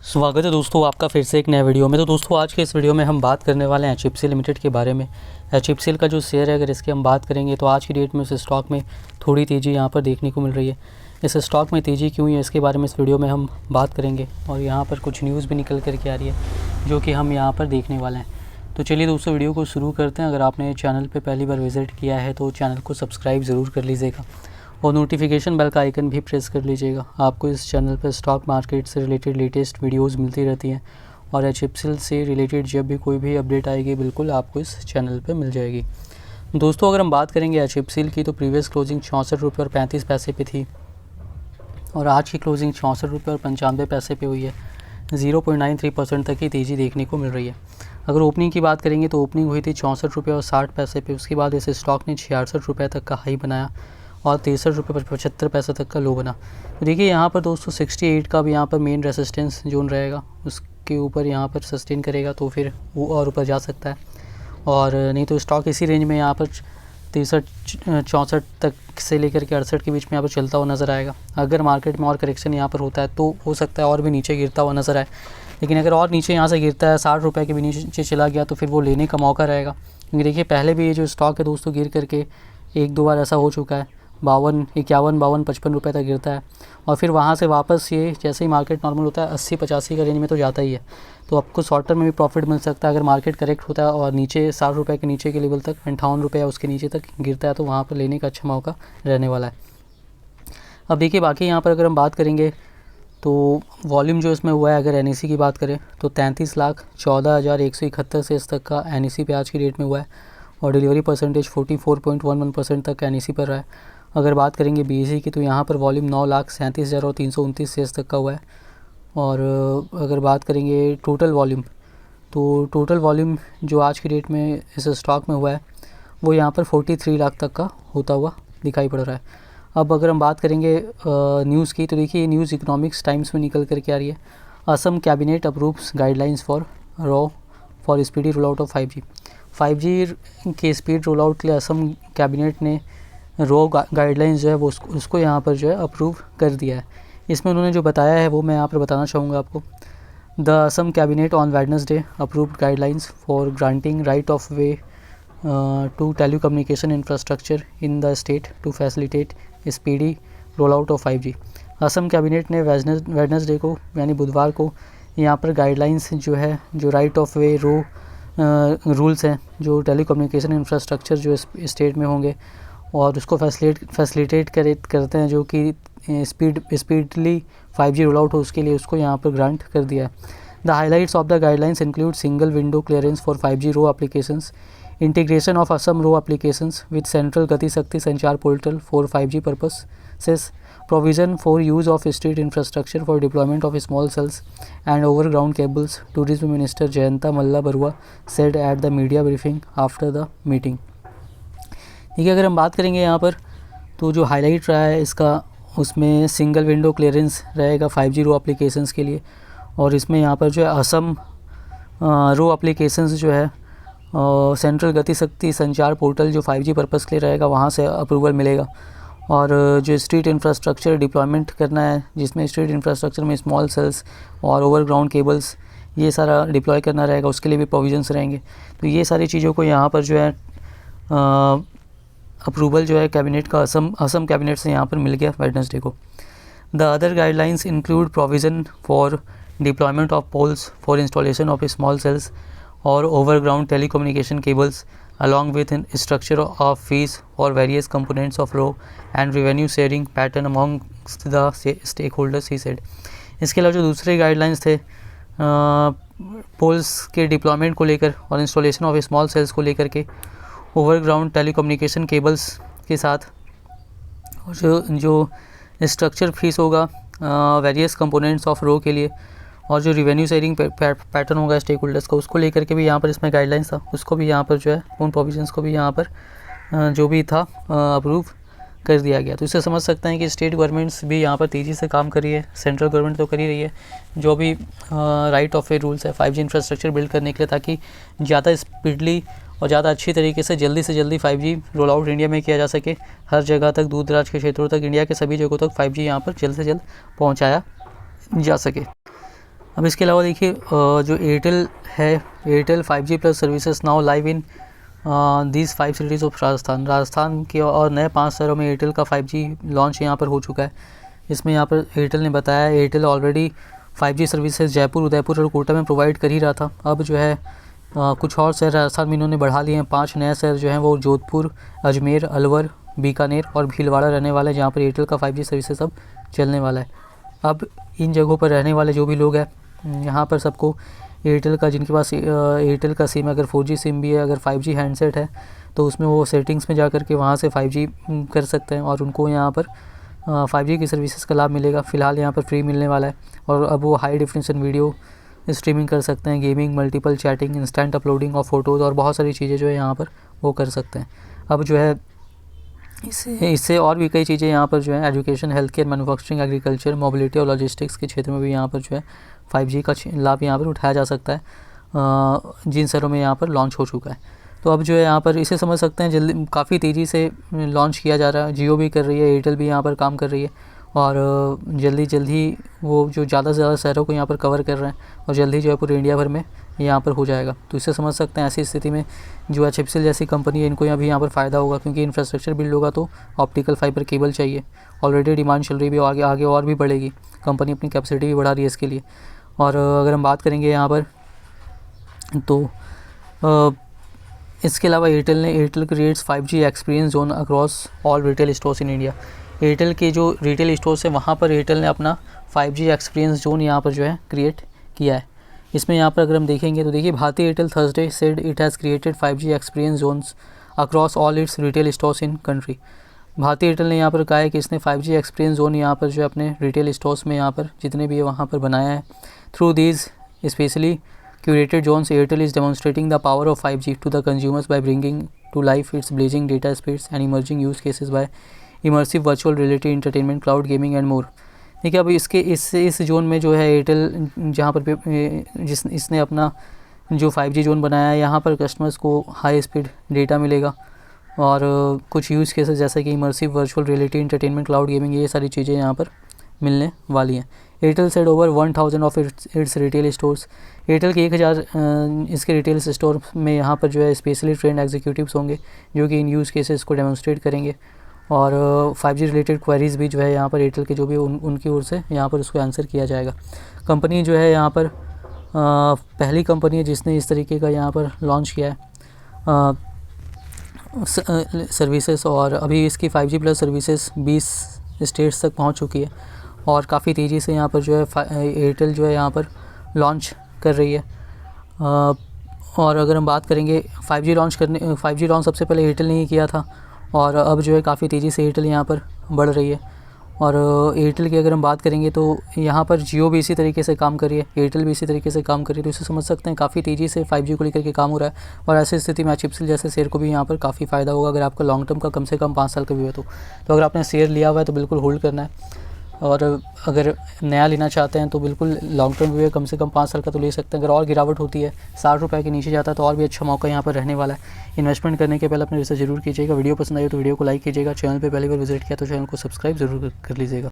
स्वागत है दोस्तों आपका फिर से एक नए वीडियो में। तो दोस्तों आज के इस वीडियो में हम बात करने वाले हैं एचएफसीएल लिमिटेड के बारे में। एचएफसीएल का जो शेयर है अगर इसकी हम बात करेंगे तो आज की डेट में इस स्टॉक में थोड़ी तेज़ी यहाँ पर देखने को मिल रही है। इस स्टॉक में तेज़ी क्यों है इसके बारे में इस वीडियो में हम बात करेंगे और यहाँ पर कुछ न्यूज़ भी निकल करके आ रही है जो कि हम यहाँ पर देखने वाले हैं। तो चलिए दोस्तों वीडियो को शुरू करते हैं। अगर आपने चैनल पर पहली बार विज़िट किया है तो चैनल को सब्सक्राइब ज़रूर कर लीजिएगा और नोटिफिकेशन बेल का आइकन भी प्रेस कर लीजिएगा। आपको इस चैनल पर स्टॉक मार्केट से रिलेटेड लेटेस्ट वीडियोस मिलती रहती हैं और एचएफसीएल से रिलेटेड जब भी कोई भी अपडेट आएगी बिल्कुल आपको इस चैनल पर मिल जाएगी। दोस्तों अगर हम बात करेंगे एचएफसीएल की तो प्रीवियस क्लोजिंग 64 रुपये और 35 पैसे पे थी और आज की क्लोजिंग 64 रुपये और 95 पैसे पे हुई है। 0.93% तक की तेज़ी देखने को मिल रही है। अगर ओपनिंग की बात करेंगे तो ओपनिंग हुई थी 64 रुपये और 60 पैसे पे। उसके बाद इस स्टॉक ने 66 रुपये तक का हाई बनाया और 63 रुपये 75 पैसे तक का लो बना। तो देखिए यहाँ पर दोस्तों 68 का भी यहाँ पर मेन रेसिस्टेंस जोन रहेगा, उसके ऊपर यहाँ पर सस्टेन करेगा तो फिर वो और ऊपर जा सकता है और नहीं तो स्टॉक इसी रेंज में यहाँ पर 63-64 तक से लेकर के 68 के बीच में यहाँ पर चलता हुआ नज़र आएगा। अगर मार्केट में और करेक्शन यहाँ पर होता है तो हो सकता है और भी नीचे गिरता हुआ नज़र आए, लेकिन अगर और नीचे यहाँ से गिरता है 60 रुपये के भी नीचे चला गया तो फिर वो लेने का मौका रहेगा। क्योंकि देखिए पहले भी ये जो स्टॉक है दोस्तों गिर करके एक दो बार ऐसा हो चुका है, 52, 51, 52, 55 रुपये तक गिरता है और फिर वहाँ से वापस ये जैसे ही मार्केट नॉर्मल होता है 80-85 का रेंज में तो जाता ही है। तो आपको शॉर्ट टर्म में भी प्रॉफिट मिल सकता है अगर मार्केट करेक्ट होता है और नीचे 60 रुपये के नीचे के लेवल तक 58 रुपये या उसके नीचे तक गिरता है तो वहाँ पर लेने का अच्छा मौका रहने वाला है। अब देखिए बाकी यहाँ पर अगर हम बात करेंगे तो वॉल्यूम जो इसमें हुआ है अगर एनईसी की बात करें तो 33,14,171 से इस तक का एनईसी पे आज की डेट में हुआ है और डिलीवरी परसेंटेज 44.11% तक एनईसी पर रहा है। अगर बात करेंगे बीएसई की तो यहाँ पर वॉल्यूम 9,37,329 शेयर्स तक का हुआ है और अगर बात करेंगे टोटल वॉल्यूम तो टोटल वॉल्यूम जो आज की डेट में इस स्टॉक में हुआ है वो यहाँ पर 43 लाख तक का होता हुआ दिखाई पड़ रहा है। अब अगर हम बात करेंगे न्यूज़ की तो देखिए न्यूज़ इकोनॉमिक्स टाइम्स में निकल करके आ रही है। Assam cabinet approves guidelines for speedy roll out of 5G के स्पीड रोल आउट के लिए असम कैबिनेट ने गाइडलाइंस जो है वो उसको यहाँ पर जो है अप्रूव कर दिया है। इसमें उन्होंने जो बताया है वो मैं यहाँ पर बताना चाहूँगा आपको। The Assam cabinet on Wednesday approved guidelines for granting right of way to telecommunication infrastructure in the state to facilitate speedy roll out of 5G। Assam cabinet ने वेडनेसडे को यानी बुधवार को यहाँ पर गाइडलाइंस जो है जो राइट ऑफ वे रूल्स हैं जो टेलीकम्युनिकेशन इंफ्रास्ट्रक्चर जो स्टेट में होंगे और उसको फैसिलिटेट करते हैं जो कि स्पीडली 5G रोल आउट हो उसके लिए उसको यहाँ पर ग्रांट कर दिया है। The highlights of the guidelines include single window clearance for 5G row applications, integration of Assam row applications with central Gati Shakti Sanchar portal for 5G purposes, provision for use of street infrastructure for deployment of small cells and overground cables, Tourism Minister Jayanta Malla Barua said at the media briefing after the meeting। देखिए अगर हम बात करेंगे यहाँ पर तो जो highlight रहा है इसका उसमें सिंगल विंडो क्लियरेंस रहेगा 5G रो एप्लीकेशंस के लिए और इसमें यहाँ पर जो है असम रो एप्लीकेशंस जो है सेंट्रल गति शक्ति संचार पोर्टल जो 5G पर्पज़ के लिए रहेगा वहाँ से अप्रूवल मिलेगा और जो स्ट्रीट इंफ्रास्ट्रक्चर डिप्लॉयमेंट करना है जिसमें स्ट्रीट इंफ्रास्ट्रक्चर में स्मॉल सेल्स और ओवरग्राउंड केबल्स ये सारा डिप्लॉय करना रहेगा उसके लिए भी प्रोविजंस रहेंगे। तो ये सारी चीज़ों को यहाँ पर जो है अप्रूवल जो है कैबिनेट का असम कैबिनेट से यहाँ पर मिल गया वेडनेसडे को। The other guidelines include provision for deployment of poles for installation of small cells और overground telecommunication cables along with a structure of fees for various components of row and revenue sharing pattern amongst the stakeholders, he said। इसके अलावा जो दूसरे guidelines थे poles के deployment को लेकर और इंस्टॉलेशन ऑफ स्मॉल सेल्स को लेकर के ओवरग्राउंड टेलीकम्युनिकेशन केबल्स के साथ और जो स्ट्रक्चर फीस होगा वेरियस कंपोनेंट्स ऑफ रो के लिए और जो रिवेन्यू शेयरिंग पैटर्न होगा स्टेक होल्डर्स का उसको लेकर के भी यहाँ पर इसमें गाइडलाइंस था उसको भी यहाँ पर जो है उन प्रोविजंस को भी यहाँ पर जो भी था अप्रूव कर दिया गया। तो इससे समझ सकते हैं कि स्टेट गवर्नमेंट्स भी यहाँ पर तेज़ी से काम कर रही है, सेंट्रल गवर्नमेंट तो कर ही रही है जो भी राइट ऑफ वे रूल्स है 5G इंफ्रास्ट्रक्चर बिल्ड करने के लिए ताकि ज़्यादा स्पीडली और ज़्यादा अच्छी तरीके से जल्दी 5G रोल आउट इंडिया में किया जा सके। हर जगह तक दूर दराज के क्षेत्रों तक इंडिया के सभी जगहों तक 5G यहाँ पर जल्द से जल्द पहुँचाया जा सके। अब इसके अलावा देखिए जो एयरटेल है, Airtel 5G plus services now live in these 5 cities of Rajasthan के और नए 5 शहरों में एयरटेल का 5G लॉन्च यहाँ पर हो चुका है। इसमें यहाँ पर एयरटेल ने बताया Airtel already 5G services Jaipur, Udaipur और कोटा में प्रोवाइड कर ही रहा था। अब जो है कुछ और शहर राजस्थान में इन्होंने बढ़ा लिए हैं। 5 नए शहर जो हैं वो जोधपुर, अजमेर, अलवर, बीकानेर और भीलवाड़ा रहने वाले हैं, जहाँ पर एयरटेल का 5G सर्विसेज अब चलने वाला है। अब इन जगहों पर रहने वाले जो भी लोग हैं, यहाँ पर सबको एयरटेल का, जिनके पास एयरटेल का सिम, अगर 4G सिम भी है, अगर 5G हैंडसेट है, तो उसमें वो सेटिंग्स में जा कर के वहाँ से 5G कर सकते हैं और उनको यहाँ पर 5G की सर्विसेज का लाभ मिलेगा। फ़िलहाल यहाँ पर फ्री मिलने वाला है और अब वो हाई डेफिनेशन वीडियो स्ट्रीमिंग कर सकते हैं, gaming, multiple chatting, instant uploading of photos और बहुत सारी चीज़ें जो है यहाँ पर वो कर सकते हैं। अब जो है इससे और भी कई चीज़ें यहाँ पर जो है education, health care, manufacturing, agriculture, mobility और लॉजिस्टिक्स के क्षेत्र में भी यहाँ पर जो है 5G का लाभ यहाँ पर उठाया जा सकता है, जिन शहरों में यहाँ पर लॉन्च हो चुका है। तो अब जो है यहाँ पर इसे समझ सकते हैं जल्दी, काफ़ी तेज़ी से लॉन्च किया जा रहा है। जियो भी कर रही है, एयरटेल भी यहाँ पर काम कर रही है और जल्दी वो जो ज़्यादा से ज़्यादा शहरों को यहाँ पर कवर कर रहे हैं और जल्दी जो है पूरे इंडिया भर में यहाँ पर हो जाएगा। तो इससे समझ सकते हैं ऐसी स्थिति में जो HFCL जैसी कंपनी है, इनको अभी यहाँ पर फ़ायदा होगा, क्योंकि इंफ्रास्ट्रक्चर बिल्ड होगा तो ऑप्टिकल फाइबर केबल चाहिए। ऑलरेडी डिमांड चल रही है, आगे आगे और भी बढ़ेगी। कंपनी अपनी कैपेसिटी भी बढ़ा रही है इसके लिए। और अगर हम बात करेंगे यहाँ पर तो इसके अलावा Airtel creates 5G experience zone across all retail stores in India. Airtel के जो रिटेल स्टोर्स है वहाँ पर एयरटेल ने अपना 5G एक्सपीरियंस जोन यहाँ पर जो है क्रिएट किया है। इसमें यहाँ पर अगर हम देखेंगे तो देखिए, Bharti Airtel Thursday said it has created 5G experience zones across all its retail stores in country. Bharti Airtel ने यहाँ पर कहा है कि इसने 5G एक्सपीरियंस जोन यहाँ पर जो अपने रिटेल स्टोर्स में यहाँ पर जितने भी है वहाँ पर बनाया है। Through these specially curated zones, Airtel is demonstrating the power of 5G to the consumers by bringing to life its blazing data speeds and emerging use cases by immersive virtual reality, entertainment, cloud gaming and more। देखिए, अब इस zone में जो है Airtel जहाँ पर इसने अपना जो 5G जोन बनाया है, यहाँ पर कस्टमर्स को हाई स्पीड डेटा मिलेगा और कुछ यूज़ केसेस जैसे कि immersive virtual reality, entertainment, cloud gaming, ये सारी चीज़ें यहाँ पर मिलने वाली हैं। Airtel said over 1000 of its retail stores. Airtel के 1000 इसके रिटेल स्टोर में यहाँ पर जो है स्पेशली ट्रेंड एग्जीक्यूटिव्स होंगे जो कि इन यूज़ केसेस को डेमोन्स्ट्रेट करेंगे और 5G रिलेटेड क्वेरीज़ भी जो है यहाँ पर एयरटेल के जो भी उनकी ओर से यहाँ पर उसको आंसर किया जाएगा। कंपनी जो है यहाँ पर पहली कंपनी है जिसने इस तरीके का यहाँ पर लॉन्च किया है सर्विसेज और अभी इसकी 5G प्लस सर्विसेज 20 स्टेट्स तक पहुँच चुकी है और काफ़ी तेज़ी से यहाँ पर जो है एयरटेल जो है यहाँ पर लॉन्च कर रही है। और अगर हम बात करेंगे 5G लॉन्च सबसे पहले एयरटेल ने ही किया था और अब जो है काफ़ी तेज़ी से एयरटेल यहाँ पर बढ़ रही है। और एयरटेल की अगर हम बात करेंगे तो यहाँ पर जियो भी इसी तरीके से काम कर रही है, एयरटेल भी इसी तरीके से काम कर रही है। तो इसे समझ सकते हैं काफ़ी तेज़ी से 5G को लेकर के काम हो रहा है और ऐसी स्थिति में HFCL जैसे शेयर को भी यहाँ पर काफ़ी फ़ायदा होगा अगर आपका लॉन्ग टर्म का कम से कम 5 साल का व्यू है तो अगर आपने शेयर लिया हुआ है तो बिल्कुल होल्ड करना है और अगर नया लेना चाहते हैं तो बिल्कुल लॉन्ग टर्म व्यू है, कम से कम 5 साल का तो ले सकते हैं। अगर और गिरावट होती है 60 रुपये के नीचे जाता है तो और भी अच्छा मौका यहाँ पर रहने वाला है। इन्वेस्टमेंट करने के पहले अपने रिसर्च जरूर कीजिएगा। वीडियो पसंद आई तो वीडियो को लाइक कीजिएगा। चैनल पे पहली बार विजिट किया तो चैनल को सब्सक्राइब जरूर कर लीजिएगा।